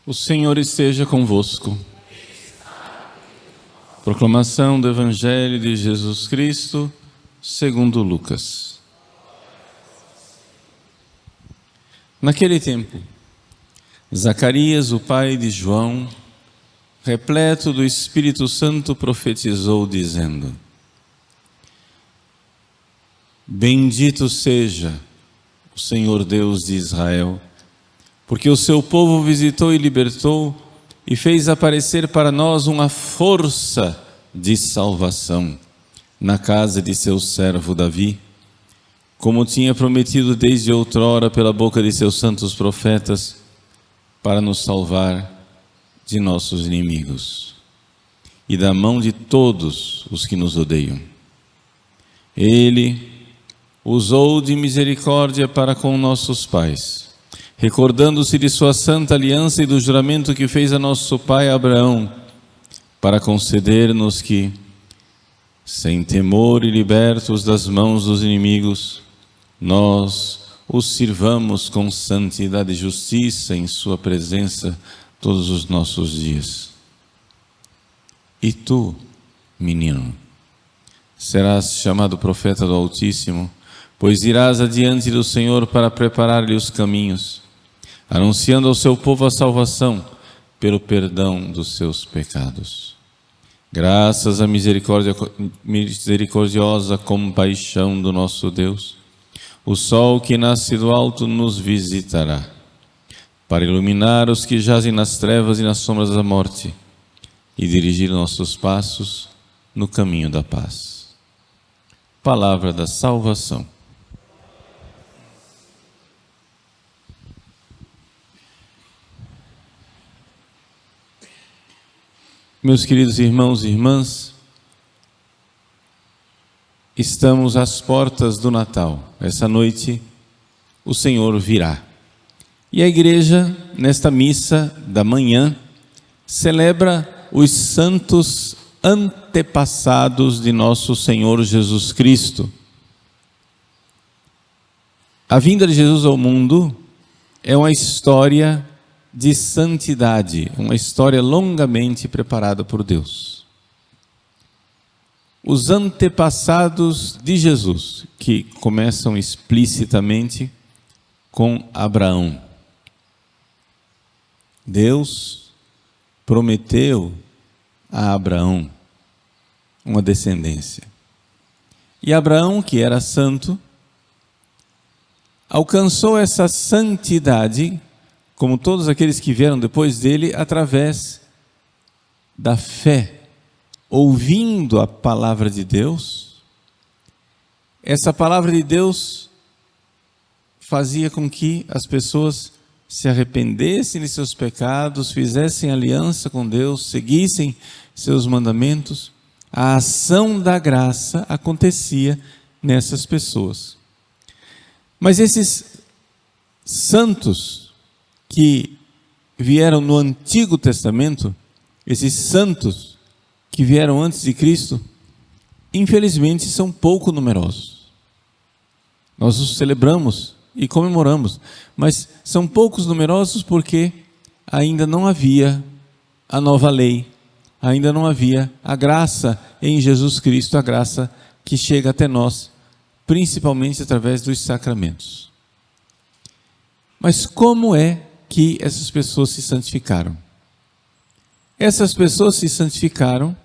O Senhor esteja convosco. Proclamação do Evangelho de Jesus Cristo, segundo Lucas. Naquele tempo, Zacarias, o pai de João, repleto do Espírito Santo, profetizou, dizendo: Bendito seja o Senhor Deus de Israel, porque o seu povo visitou e libertou e fez aparecer para nós uma força de salvação na casa de seu servo Davi, como tinha prometido desde outrora pela boca de seus santos profetas, para nos salvar de nossos inimigos e da mão de todos os que nos odeiam. Ele usou de misericórdia para com nossos pais, recordando-se de sua santa aliança e do juramento que fez a nosso pai Abraão, para conceder-nos que, sem temor e libertos das mãos dos inimigos, nós os sirvamos com santidade e justiça em sua presença todos os nossos dias. E tu, menino, serás chamado profeta do Altíssimo, pois irás adiante do Senhor para preparar-lhe os caminhos, anunciando ao seu povo a salvação pelo perdão dos seus pecados. Graças à misericordiosa compaixão do nosso Deus, o sol que nasce do alto nos visitará, para iluminar os que jazem nas trevas e nas sombras da morte, e dirigir nossos passos no caminho da paz. Palavra da salvação. Meus queridos irmãos e irmãs, estamos às portas do Natal. Essa noite o Senhor virá. E a igreja, nesta missa da manhã, celebra os santos antepassados de nosso Senhor Jesus Cristo. A vinda de Jesus ao mundo é uma história de santidade, uma história longamente preparada por Deus. Os antepassados de Jesus, que começam explicitamente com Abraão. Deus prometeu a Abraão uma descendência. E Abraão, que era santo, alcançou essa santidade, como todos aqueles que vieram depois dele, através da fé, ouvindo a palavra de Deus. Essa palavra de Deus fazia com que as pessoas se arrependessem de seus pecados, fizessem aliança com Deus, seguissem seus mandamentos. A ação da graça acontecia nessas pessoas. Mas esses santos que vieram no Antigo Testamento, esses santos que vieram antes de Cristo, infelizmente são pouco numerosos. Nós os celebramos e comemoramos, mas são poucos numerosos porque ainda não havia a nova lei, ainda não havia a graça em Jesus Cristo, a graça que chega até nós, principalmente através dos sacramentos. Mas como é que essas pessoas se santificaram? Essas pessoas se santificaram,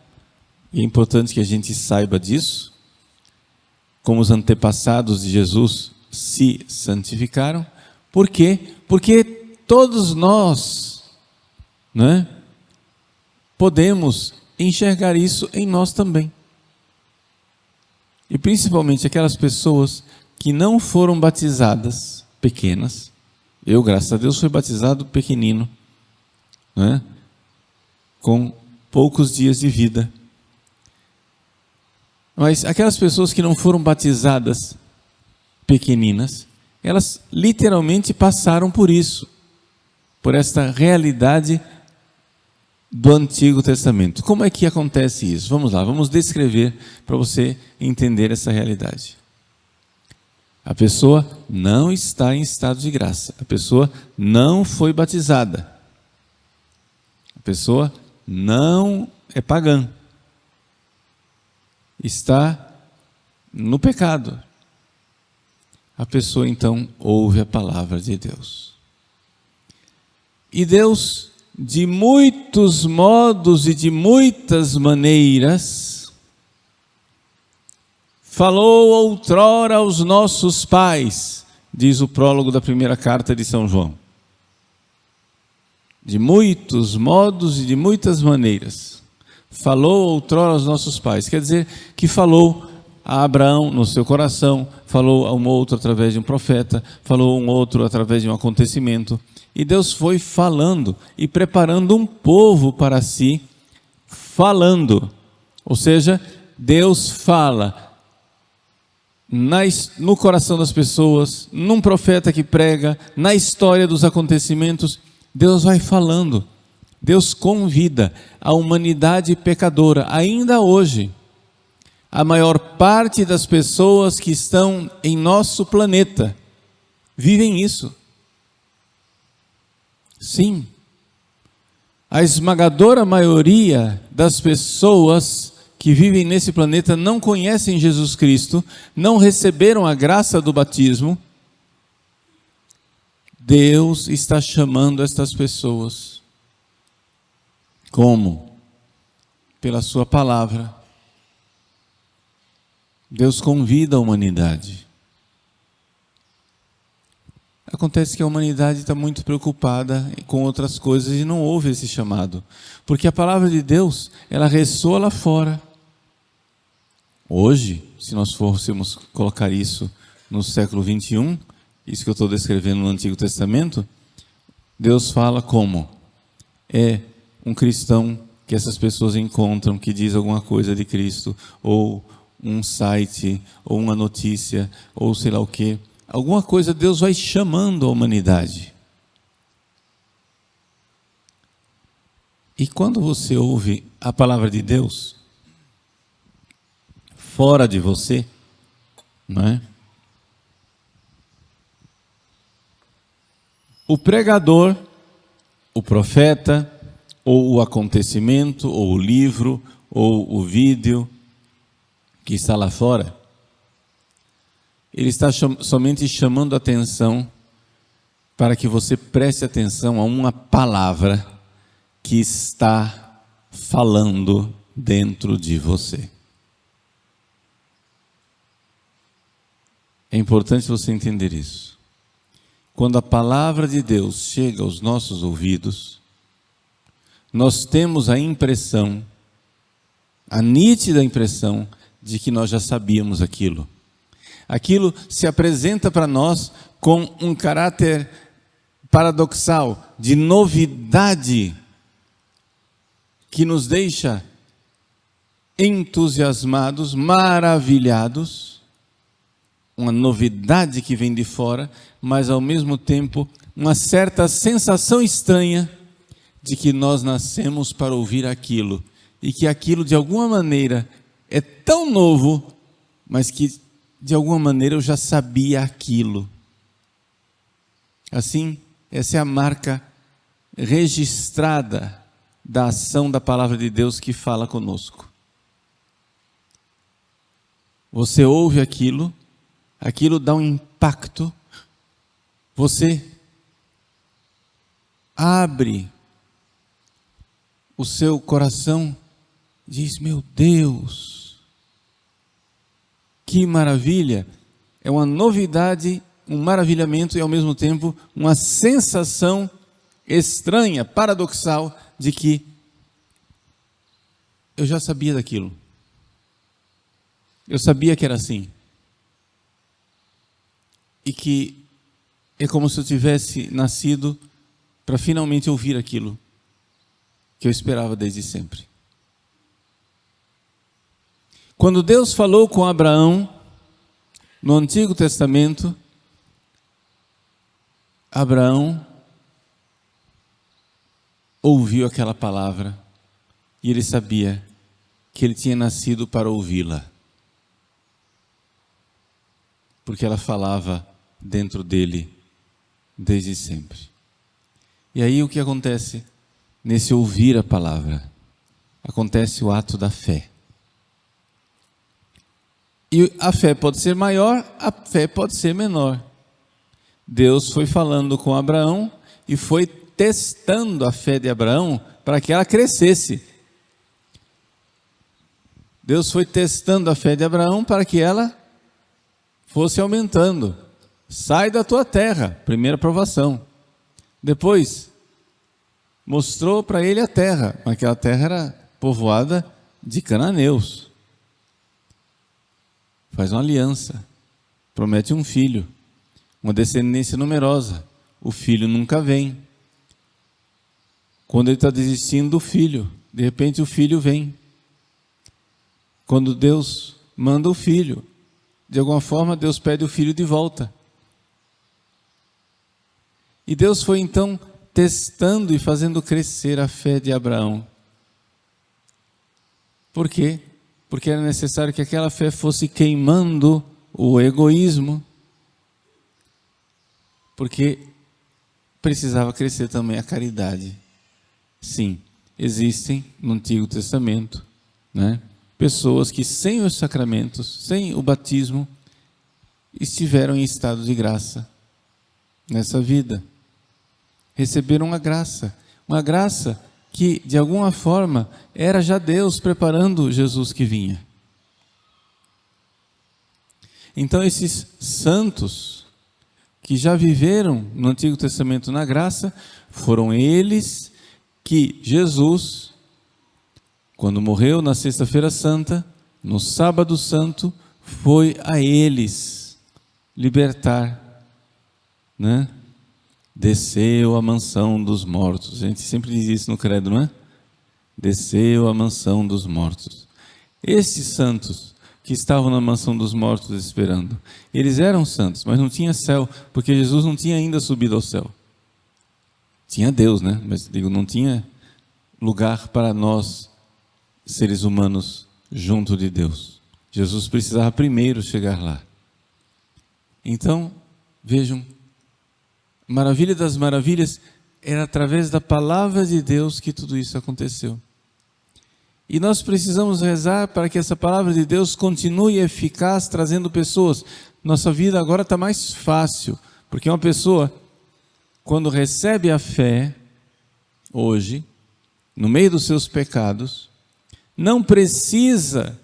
e é importante que a gente saiba disso, como os antepassados de Jesus se santificaram. Por quê? Porque todos nós, podemos enxergar isso em nós também. E principalmente aquelas pessoas que não foram batizadas, pequenas. Eu, graças a Deus, fui batizado pequenino, com poucos dias de vida. Mas aquelas pessoas que não foram batizadas pequeninas, elas literalmente passaram por isso, por esta realidade do Antigo Testamento. Como é que acontece isso? Vamos lá, vamos descrever para você entender essa realidade. A pessoa não está em estado de graça, a pessoa não foi batizada. A pessoa não é pagã, está no pecado. A pessoa então ouve a palavra de Deus. E Deus, de muitos modos e de muitas maneiras, falou outrora aos nossos pais, diz o prólogo da primeira carta de São João. De muitos modos e de muitas maneiras, falou outrora aos nossos pais. Quer dizer que falou a Abraão no seu coração, falou a um outro através de um profeta, falou a um outro através de um acontecimento. E Deus foi falando e preparando um povo para si, falando. Ou seja, Deus fala no coração das pessoas, num profeta que prega, na história dos acontecimentos. Deus vai falando. Deus convida a humanidade pecadora, ainda hoje. A maior parte das pessoas que estão em nosso planeta vivem isso. Sim, a esmagadora maioria das pessoas que vivem nesse planeta não conhecem Jesus Cristo, não receberam a graça do batismo. Deus está chamando estas pessoas. Como? Pela sua palavra. Deus convida a humanidade. Acontece que a humanidade está muito preocupada com outras coisas e não ouve esse chamado. Porque a palavra de Deus, ela ressoa lá fora. Hoje, se nós fôssemos colocar isso no século 21, isso que eu estou descrevendo no Antigo Testamento, Deus fala como? É um cristão que essas pessoas encontram, que diz alguma coisa de Cristo, ou um site, ou uma notícia, ou sei lá o quê. Alguma coisa Deus vai chamando a humanidade. E quando você ouve a palavra de Deus, fora de você, não é? O pregador, o profeta, ou o acontecimento, ou o livro, ou o vídeo que está lá fora, ele está somente chamando a atenção para que você preste atenção a uma palavra que está falando dentro de você. É importante você entender isso. Quando a palavra de Deus chega aos nossos ouvidos, nós temos a impressão, a nítida impressão, de que nós já sabíamos aquilo. Aquilo se apresenta para nós com um caráter paradoxal, de novidade, que nos deixa entusiasmados, maravilhados, uma novidade que vem de fora, mas ao mesmo tempo uma certa sensação estranha de que nós nascemos para ouvir aquilo, e que aquilo de alguma maneira é tão novo, mas que de alguma maneira eu já sabia aquilo. Assim, essa é a marca registrada da ação da palavra de Deus que fala conosco. Você ouve aquilo, aquilo dá um impacto, você abre o seu coração, diz: meu Deus, que maravilha! É uma novidade, um maravilhamento e ao mesmo tempo uma sensação estranha, paradoxal, de que eu já sabia daquilo. Eu sabia que era assim. E que é como se eu tivesse nascido para finalmente ouvir aquilo que eu esperava desde sempre. Quando Deus falou com Abraão, no Antigo Testamento, Abraão ouviu aquela palavra e ele sabia que ele tinha nascido para ouvi-la, porque ela falava dentro dele desde sempre. E aí o que acontece? nesse ouvir a palavra, acontece o ato da fé. E a fé pode ser maior, a fé pode ser menor. Deus foi falando com Abraão e foi testando a fé de Abraão para que ela crescesse. Deus foi testando a fé de Abraão para que ela fosse aumentando. Sai da tua terra, primeira provação. Depois, mostrou para ele a terra, mas aquela terra era povoada de cananeus. Faz uma aliança, promete um filho, uma descendência numerosa. O filho nunca vem. Quando ele está desistindo do filho, de repente o filho vem. Quando Deus manda o filho, de alguma forma Deus pede o filho de volta. E Deus foi então testando e fazendo crescer a fé de Abraão. Por quê? Porque era necessário que aquela fé fosse queimando o egoísmo, porque precisava crescer também a caridade. Sim, existem no Antigo Testamento, pessoas que sem os sacramentos, sem o batismo, estiveram em estado de graça nessa vida. Receberam uma graça que, de alguma forma, era já Deus preparando Jesus que vinha. Então, esses santos que já viveram no Antigo Testamento na graça, foram eles que Jesus, quando morreu na Sexta-feira Santa, no Sábado Santo, foi a eles libertar, Desceu à mansão dos mortos. A gente sempre diz isso no credo, não é? Desceu à mansão dos mortos. Esses santos que estavam na mansão dos mortos esperando, eles eram santos, mas não tinha céu, porque Jesus não tinha ainda subido ao céu. Tinha Deus, mas não tinha lugar para nós, seres humanos, junto de Deus. Jesus precisava primeiro chegar lá. Então, vejam, maravilha das maravilhas, era através da palavra de Deus que tudo isso aconteceu. E nós precisamos rezar para que essa palavra de Deus continue eficaz, trazendo pessoas. Nossa vida agora está mais fácil, porque uma pessoa, quando recebe a fé, hoje, no meio dos seus pecados, não precisa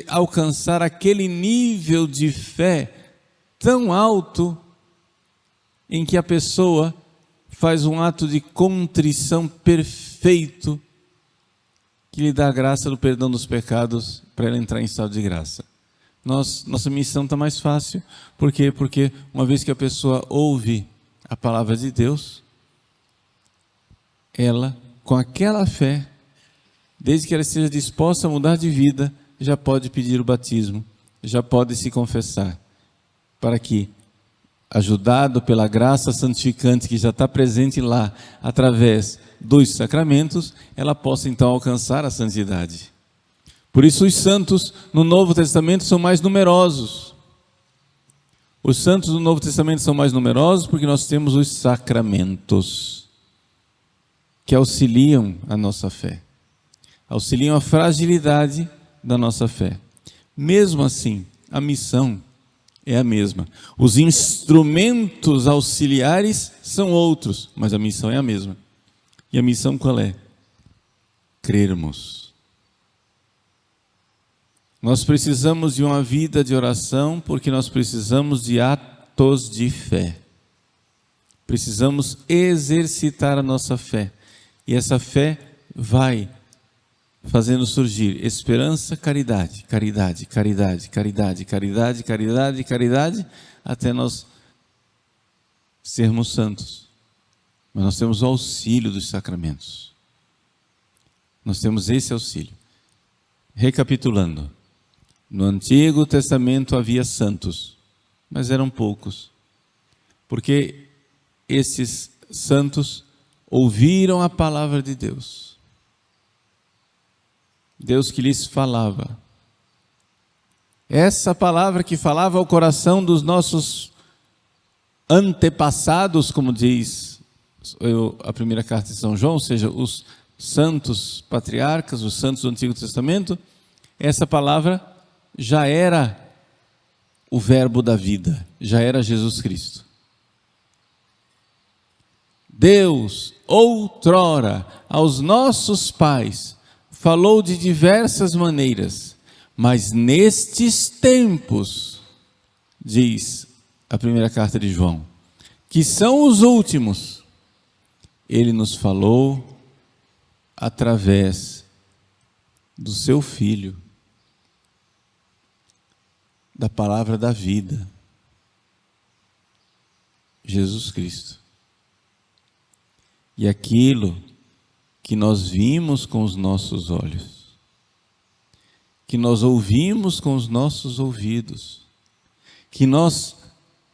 alcançar aquele nível de fé tão alto em que a pessoa faz um ato de contrição perfeito que lhe dá a graça do perdão dos pecados para ela entrar em estado de graça. Nossa missão está mais fácil. Por quê? Porque uma vez que a pessoa ouve a palavra de Deus, ela, com aquela fé, desde que ela esteja disposta a mudar de vida, já pode pedir o batismo, já pode se confessar, para que, ajudado pela graça santificante que já está presente lá, através dos sacramentos, ela possa então alcançar a santidade. Por isso os santos no Novo Testamento são mais numerosos. Os santos do Novo Testamento são mais numerosos porque nós temos os sacramentos que auxiliam a nossa fé, auxiliam a fragilidade da nossa fé. Mesmo assim, a missão é a mesma. Os instrumentos auxiliares são outros, mas a missão é a mesma. E a missão qual é? Crermos. Nós precisamos de uma vida de oração porque nós precisamos de atos de fé. Precisamos exercitar a nossa fé. E essa fé vai fazendo surgir esperança, caridade, caridade, caridade, caridade, caridade, caridade, caridade, até nós sermos santos. Mas nós temos o auxílio dos sacramentos. Nós temos esse auxílio. Recapitulando, no Antigo Testamento havia santos, mas eram poucos, porque esses santos ouviram a palavra de Deus. Deus que lhes falava. Essa palavra que falava ao coração dos nossos antepassados, como diz a primeira carta de São João, ou seja, os santos patriarcas, os santos do Antigo Testamento, essa palavra já era o verbo da vida, já era Jesus Cristo. Deus, outrora, aos nossos pais, falou de diversas maneiras, mas nestes tempos, diz a primeira carta de João, que são os últimos, Ele nos falou através do seu Filho, da palavra da vida, Jesus Cristo. E aquilo que nós vimos com os nossos olhos, que nós ouvimos com os nossos ouvidos, que nós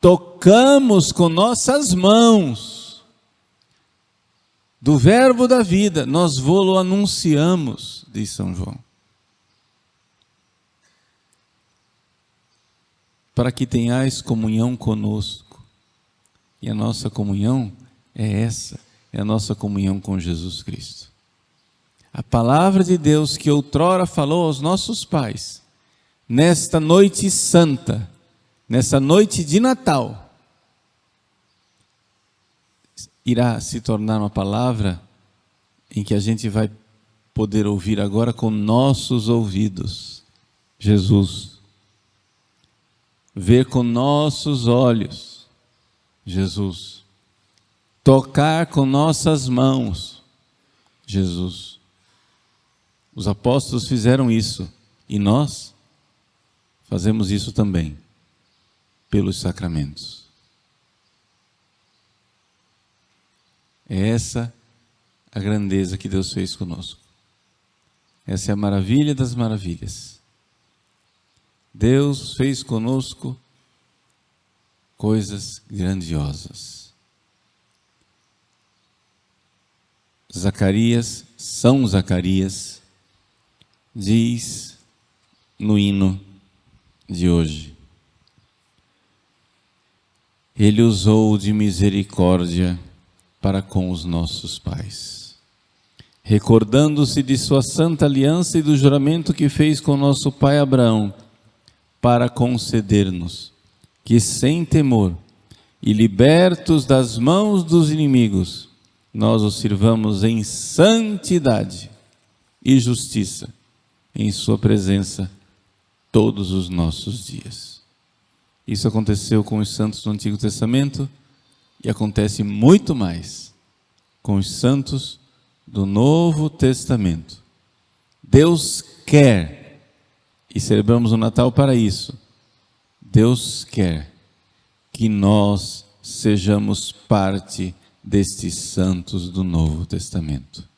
tocamos com nossas mãos, do verbo da vida, nós vô-lo anunciamos, diz São João. Para que tenhais comunhão conosco. E a nossa comunhão é essa, é a nossa comunhão com Jesus Cristo. A palavra de Deus que outrora falou aos nossos pais, nesta noite santa, nessa noite de Natal, irá se tornar uma palavra em que a gente vai poder ouvir agora com nossos ouvidos, Jesus. Ver com nossos olhos, Jesus. Tocar com nossas mãos, Jesus. Os apóstolos fizeram isso e nós fazemos isso também, pelos sacramentos. É essa a grandeza que Deus fez conosco. Essa é a maravilha das maravilhas. Deus fez conosco coisas grandiosas. Zacarias, São Zacarias, diz no hino de hoje: Ele usou de misericórdia para com os nossos pais, recordando-se de sua santa aliança e do juramento que fez com nosso pai Abraão, para conceder-nos que, sem temor e libertos das mãos dos inimigos, nós o sirvamos em santidade e justiça, em sua presença, todos os nossos dias. Isso aconteceu com os santos do Antigo Testamento e acontece muito mais com os santos do Novo Testamento. Deus quer, e celebramos o Natal para isso, Deus quer que nós sejamos parte destes santos do Novo Testamento.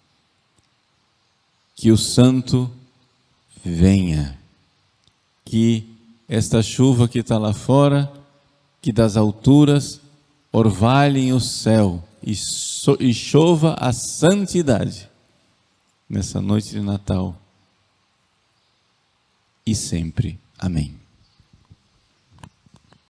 Que o santo venha, que esta chuva que está lá fora, que das alturas orvalhem o céu e chova a santidade nessa noite de Natal e sempre. Amém.